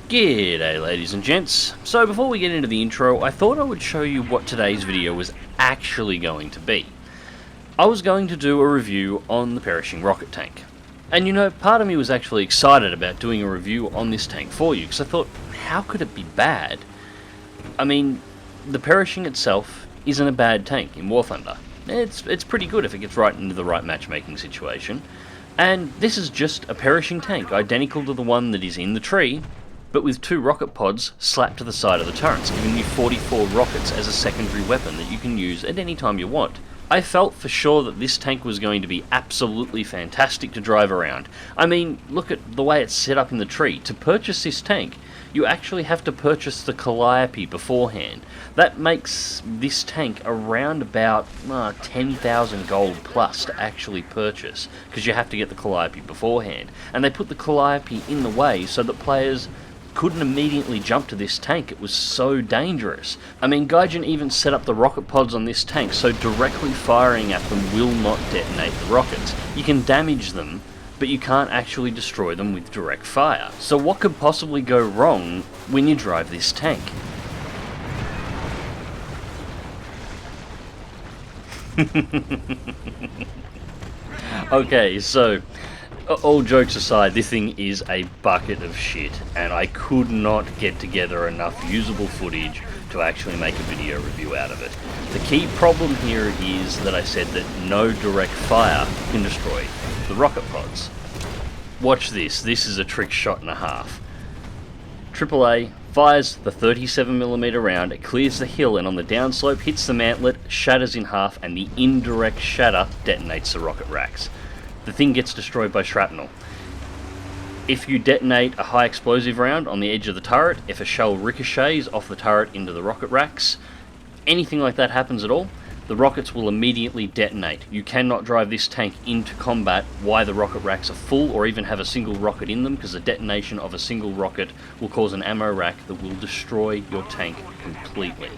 G'day ladies and gents. So before we get into the intro, I thought I would show you what today's video was actually going to be. I was going to do a review on the perishing rocket tank. And you know, part of me was actually excited about doing a review on this tank for you, because I thought, how could it be bad? I mean, the perishing itself isn't a bad tank in War Thunder. It's pretty good if it gets right into the right matchmaking situation. And this is just a perishing tank, identical to the one that is in the tree, but with 2 rocket pods slapped to the side of the turrets, giving you 44 rockets as a secondary weapon that you can use at any time you want. I felt for sure that this tank was going to be absolutely fantastic to drive around. I mean, look at the way it's set up in the tree. To purchase this tank, you actually have to purchase the Calliope beforehand. That makes this tank around about 10,000 gold plus to actually purchase, because you have to get the Calliope beforehand. And they put the Calliope in the way so that players couldn't immediately jump to this tank. It was so dangerous. I mean, Gaijin even set up the rocket pods on this tank so directly firing at them will not detonate the rockets. You can damage them, but you can't actually destroy them with direct fire. So what could possibly go wrong when you drive this tank? Okay, so all jokes aside, this thing is a bucket of shit, and I could not get together enough usable footage to actually make a video review out of it. The key problem here is that I said that no direct fire can destroy the rocket pods. Watch this. This is a trick shot and a half. AAA fires the 37mm round, it clears the hill, and on the downslope hits the mantlet, shatters in half, and the indirect shatter detonates the rocket racks. The thing gets destroyed by shrapnel. If you detonate a high explosive round on the edge of the turret, if a shell ricochets off the turret into the rocket racks, anything like that happens at all, the rockets will immediately detonate. You cannot drive this tank into combat while the rocket racks are full or even have a single rocket in them, because the detonation of a single rocket will cause an ammo rack that will destroy your tank completely.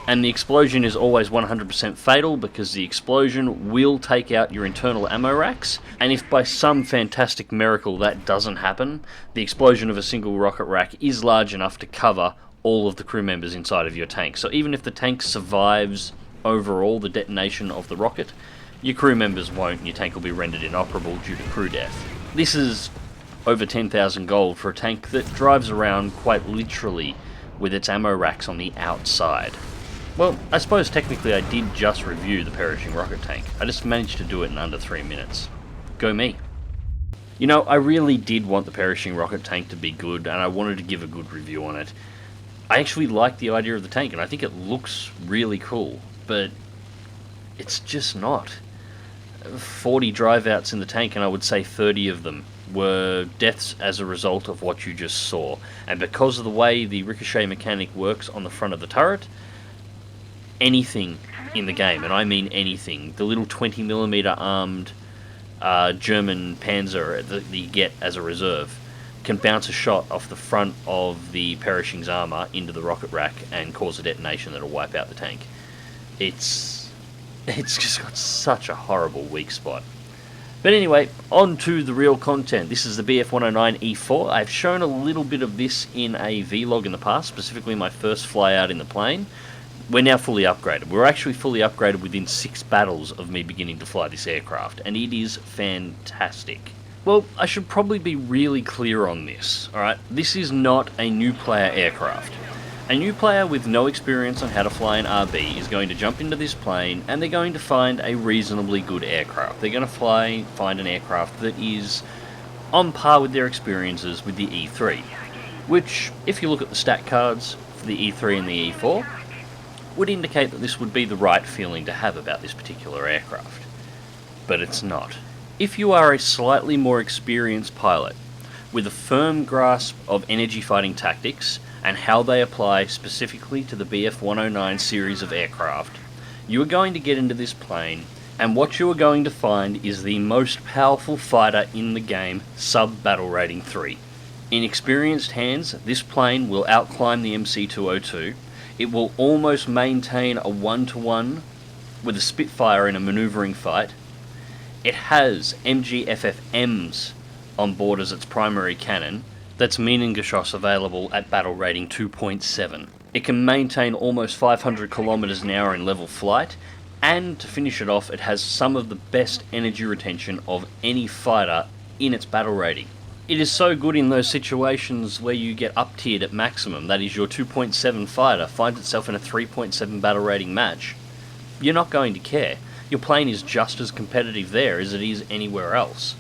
And the explosion is always 100% fatal, because the explosion will take out your internal ammo racks, and if by some fantastic miracle that doesn't happen, the explosion of a single rocket rack is large enough to cover all of the crew members inside of your tank. So even if the tank survives overall the detonation of the rocket, your crew members won't, and your tank will be rendered inoperable due to crew death. This is over 10,000 gold for a tank that drives around quite literally with its ammo racks on the outside. Well, I suppose technically I did just review the perishing rocket tank. I just managed to do it in under 3 minutes. Go me. You know, I really did want the perishing rocket tank to be good, and I wanted to give a good review on it. I actually like the idea of the tank, and I think it looks really cool, but it's just not. 40 drive outs in the tank, and I would say 30 of them were deaths as a result of what you just saw. And because of the way the ricochet mechanic works on the front of the turret, anything in the game, and I mean anything, the little 20mm armed German Panzer that you get as a reserve can bounce a shot off the front of the perishing's armor into the rocket rack and cause a detonation that'll wipe out the tank. It's just got such a horrible weak spot. But anyway, on to the real content. This is the BF-109 E-4. I've shown a little bit of this in a vlog in the past, specifically my first fly out in the plane. We're now fully upgraded. We're actually fully upgraded within 6 battles of me beginning to fly this aircraft, and it is fantastic. Well, I should probably be really clear on this, alright? This is not a new player aircraft. A new player with no experience on how to fly an RB is going to jump into this plane, and they're going to find a reasonably good aircraft. They're going to find an aircraft that is on par with their experiences with the E3, which, if you look at the stat cards for the E3 and the E4, would indicate that this would be the right feeling to have about this particular aircraft. But it's not. If you are a slightly more experienced pilot with a firm grasp of energy fighting tactics and how they apply specifically to the BF-109 series of aircraft, you are going to get into this plane, and what you are going to find is the most powerful fighter in the game, sub-battle rating 3. In experienced hands, this plane will outclimb the MC-202. It will almost maintain a 1-to-1 with a Spitfire in a maneuvering fight. It has MGFFMs on board as its primary cannon. that's Minengeschoss available at battle rating 2.7. It can maintain almost 500 kilometers an hour in level flight, and to finish it off, it has some of the best energy retention of any fighter in its battle rating. It is so good in those situations where you get up tiered at maximum, that is your 2.7 fighter finds itself in a 3.7 battle rating match. You're not going to care. Your plane is just as competitive there as it is anywhere else.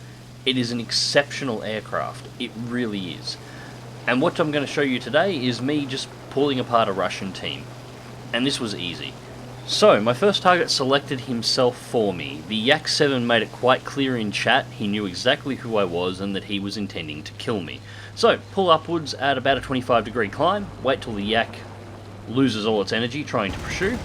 It is an exceptional aircraft, it really is. And what I'm going to show you today is me just pulling apart a Russian team. And this was easy. So, my first target selected himself for me. The Yak 7 made it quite clear in chat he knew exactly who I was and that he was intending to kill me. So, pull upwards at about a 25-degree climb, wait till the Yak loses all its energy trying to pursue,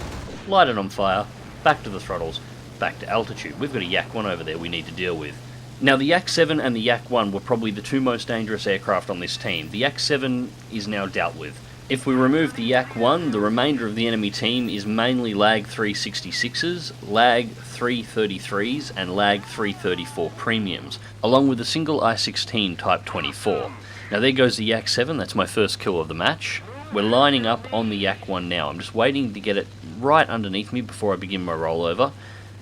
light it on fire, back to the throttles, back to altitude. We've got a Yak 1 over there we need to deal with. Now, the Yak 7 and the Yak 1 were probably the two most dangerous aircraft on this team. The Yak 7 is now dealt with. If we remove the Yak 1, the remainder of the enemy team is mainly Lag 366s, Lag 333s and Lag 334 premiums, along with a single I-16 Type 24. Now there goes the Yak 7, that's my first kill of the match. We're lining up on the Yak 1 now. I'm just waiting to get it right underneath me before I begin my rollover.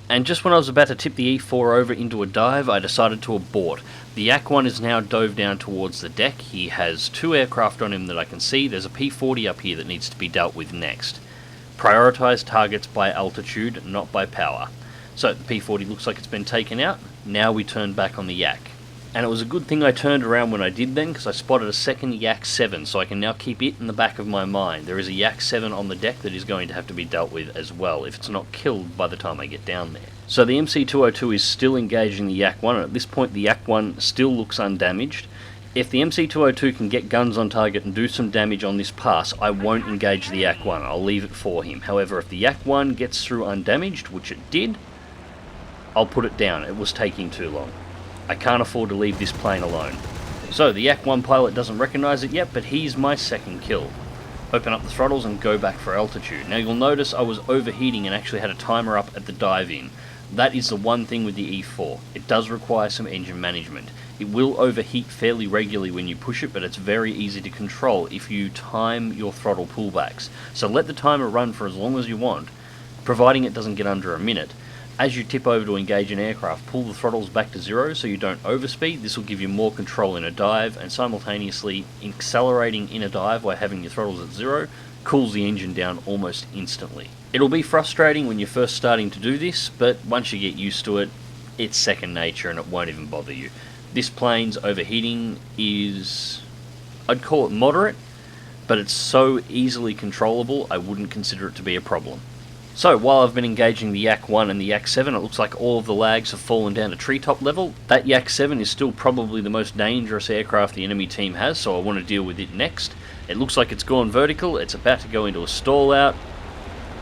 And just when I was about to tip the E-4 over into a dive, I decided to abort. The Yak 1 is now dove down towards the deck. He has two aircraft on him that I can see. There's a P-40 up here that needs to be dealt with next. Prioritise targets by altitude, not by power. So the P-40 looks like it's been taken out. Now we turn back on the Yak. And it was a good thing I turned around when I did then, because I spotted a second Yak 7, so I can now keep it in the back of my mind. There is a Yak 7 on the deck that is going to have to be dealt with as well, if it's not killed by the time I get down there. So the MC-202 is still engaging the Yak 1, and at this point the Yak 1 still looks undamaged. If the MC-202 can get guns on target and do some damage on this pass, I won't engage the Yak 1, I'll leave it for him. However, if the Yak 1 gets through undamaged, which it did, I'll put it down. It was taking too long. I can't afford to leave this plane alone. So the Yak 1 pilot doesn't recognise it yet, but he's my second kill. Open up the throttles and go back for altitude. Now you'll notice I was overheating and actually had a timer up at the dive-in. That is the one thing with the E-4. It does require some engine management. It will overheat fairly regularly when you push it, but it's very easy to control if you time your throttle pullbacks. So let the timer run for as long as you want, providing it doesn't get under a minute. As you tip over to engage an aircraft, pull the throttles back to zero so you don't overspeed. This will give you more control in a dive, and simultaneously accelerating in a dive by having your throttles at zero cools the engine down almost instantly. It'll be frustrating when you're first starting to do this, but once you get used to it, it's second nature and it won't even bother you. This plane's overheating is, I'd call it moderate, but it's so easily controllable I wouldn't consider it to be a problem. So while I've been engaging the Yak 1 and the Yak 7, it looks like all of the lags have fallen down to treetop level. That Yak 7 is still probably the most dangerous aircraft the enemy team has, so I want to deal with it next. It looks like it's gone vertical, it's about to go into a stall out.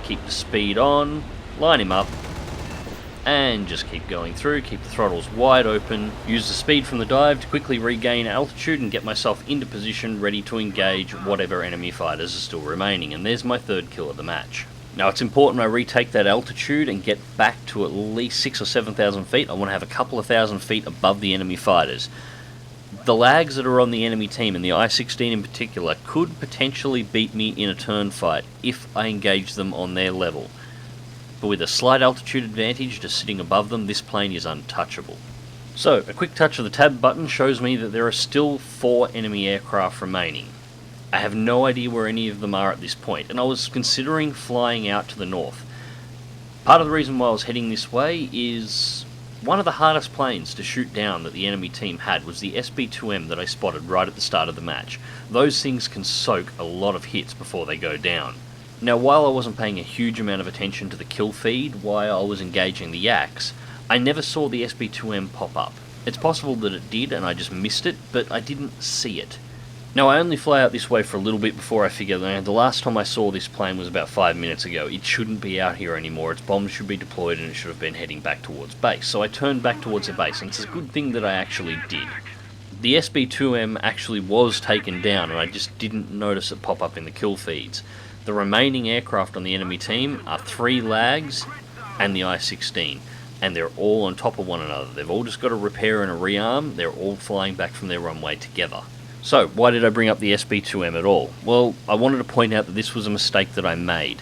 Keep the speed on, line him up, and just keep going through, keep the throttles wide open, use the speed from the dive to quickly regain altitude and get myself into position ready to engage whatever enemy fighters are still remaining. And there's my third kill of the match. Now it's important I retake that altitude and get back to at least 6,000 or 7,000 feet. I want to have a couple of thousand feet above the enemy fighters. The lags that are on the enemy team, and the I-16 in particular, could potentially beat me in a turn fight if I engage them on their level. But with a slight altitude advantage just sitting above them, this plane is untouchable. So, a quick touch of the tab button shows me that there are still 4 enemy aircraft remaining. I have no idea where any of them are at this point, and I was considering flying out to the north. Part of the reason why I was heading this way is one of the hardest planes to shoot down that the enemy team had was the SB-2M that I spotted right at the start of the match. Those things can soak a lot of hits before they go down. Now, while I wasn't paying a huge amount of attention to the kill feed while I was engaging the Yaks, I never saw the SB-2M pop up. It's possible that it did and I just missed it, but I didn't see it. Now, I only fly out this way for a little bit before I figure that the last time I saw this plane was about 5 minutes ago. It shouldn't be out here anymore. Its bombs should be deployed and it should have been heading back towards base. So I turned back towards the base, and it's a good thing that I actually did. The SB-2M actually was taken down, and I just didn't notice it pop up in the kill feeds. The remaining aircraft on the enemy team are 3 lags and the I-16, and they're all on top of one another. They've all just got a repair and a rearm. They're all flying back from their runway together. So, why did I bring up the SB2M at all? Well, I wanted to point out that this was a mistake that I made.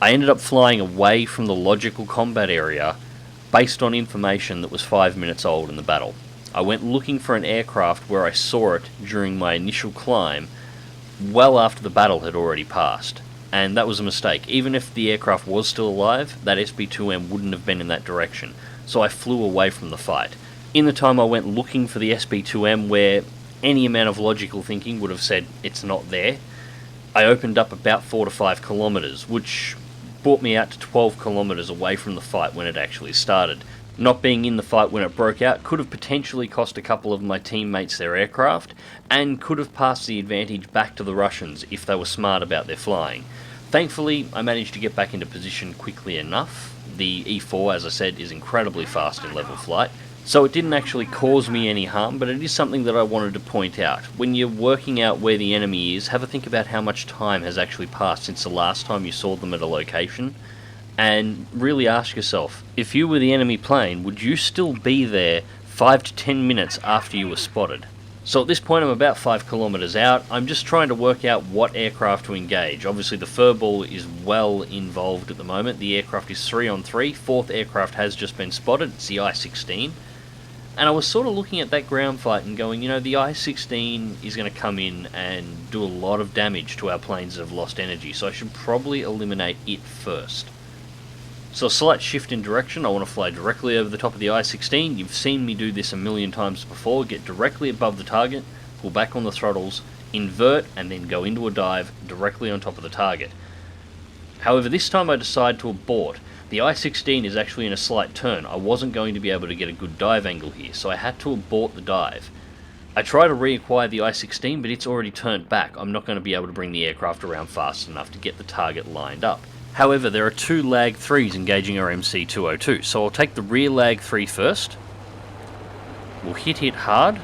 I ended up flying away from the logical combat area based on information that was 5 minutes old in the battle. I went looking for an aircraft where I saw it during my initial climb, well after the battle had already passed. And that was a mistake. Even if the aircraft was still alive, that SB2M wouldn't have been in that direction. So I flew away from the fight. In the time I went looking for the SB2M where any amount of logical thinking would have said it's not there, I opened up about 4 to 5 kilometers, which brought me out to 12 kilometers away from the fight when it actually started. Not being in the fight when it broke out could have potentially cost a couple of my teammates their aircraft, and could have passed the advantage back to the Russians if they were smart about their flying. Thankfully, I managed to get back into position quickly enough. The E-4, as I said, is incredibly fast in level flight, so it didn't actually cause me any harm, but it is something that I wanted to point out. When you're working out where the enemy is, have a think about how much time has actually passed since the last time you saw them at a location, and really ask yourself, if you were the enemy plane, would you still be there 5 to 10 minutes after you were spotted? So at this point I'm about 5 kilometers out. I'm just trying to work out what aircraft to engage. Obviously the furball is well involved at the moment. The aircraft is 3 on 3. Fourth aircraft has just been spotted. It's the I-16. And I was sort of looking at that ground fight and going, you know, the I-16 is going to come in and do a lot of damage to our planes that have lost energy, so I should probably eliminate it first. So a slight shift in direction. I want to fly directly over the top of the I-16. You've seen me do this a million times before. Get directly above the target, pull back on the throttles, invert, and then go into a dive directly on top of the target. However, this time I decide to abort. The I-16 is actually in a slight turn. I wasn't going to be able to get a good dive angle here, so I had to abort the dive. I try to reacquire the I-16, but it's already turned back. I'm not going to be able to bring the aircraft around fast enough to get the target lined up. However, there are 2 Lag 3s engaging our MC-202, so I'll take the rear Lag 3 first. We'll hit hard.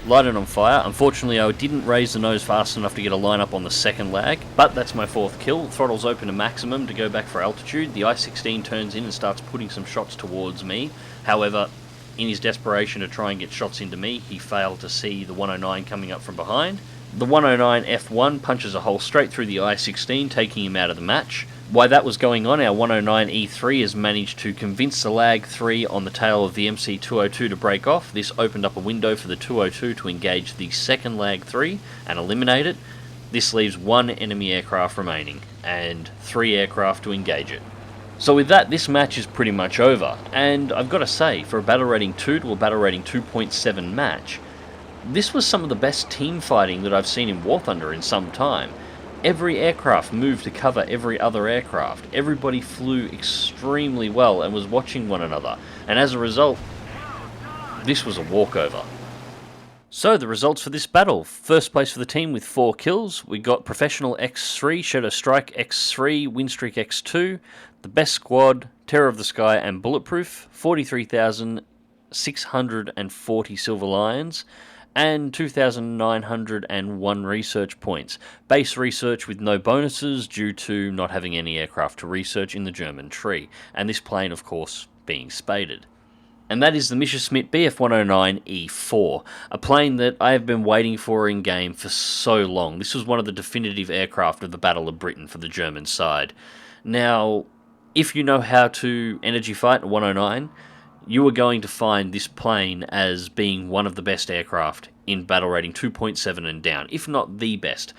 Light it on fire. Unfortunately, I didn't raise the nose fast enough to get a line up on the second lag, but that's my 4th kill. Throttle's open to maximum to go back for altitude. The I-16 turns in and starts putting some shots towards me. However, in his desperation to try and get shots into me, he failed to see the 109 coming up from behind. The 109 F1 punches a hole straight through the I-16, taking him out of the match. While that was going on, our 109 E3 has managed to convince the Lag 3 on the tail of the MC-202 to break off. This opened up a window for the 202 to engage the second Lag 3 and eliminate it. This leaves 1 enemy aircraft remaining, and 3 aircraft to engage it. So with that, this match is pretty much over, and I've got to say, for a battle rating 2 to a battle rating 2.7 match, this was some of the best team fighting that I've seen in War Thunder in some time. Every aircraft moved to cover every other aircraft. Everybody flew extremely well and was watching one another. And as a result, this was a walkover. So the results for this battle. First place for the team with 4 kills. We got Professional X3, Shadow Strike X3, Winstreak X2, the Best Squad, Terror of the Sky and Bulletproof, 43,640 Silver Lions, and 2,901 research points. Base research with no bonuses due to not having any aircraft to research in the German tree, and this plane, of course, being spaded. And that is the Messerschmitt Bf 109 E-4, a plane that I have been waiting for in game for so long. This was one of the definitive aircraft of the Battle of Britain for the German side. Now, if you know how to energy fight a 109, you are going to find this plane as being one of the best aircraft in battle rating 2.7 and down, if not the best.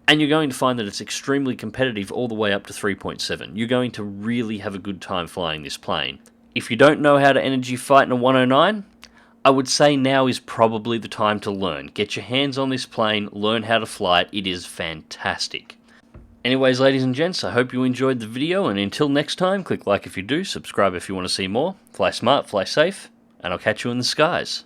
And you're going to find that it's extremely competitive all the way up to 3.7. You're going to really have a good time flying this plane. If you don't know how to energy fight in a 109, I would say now is probably the time to learn. Get your hands on this plane, learn how to fly it. It is fantastic. Anyways, ladies and gents, I hope you enjoyed the video, and until next time, click like if you do, subscribe if you want to see more, fly smart, fly safe, and I'll catch you in the skies.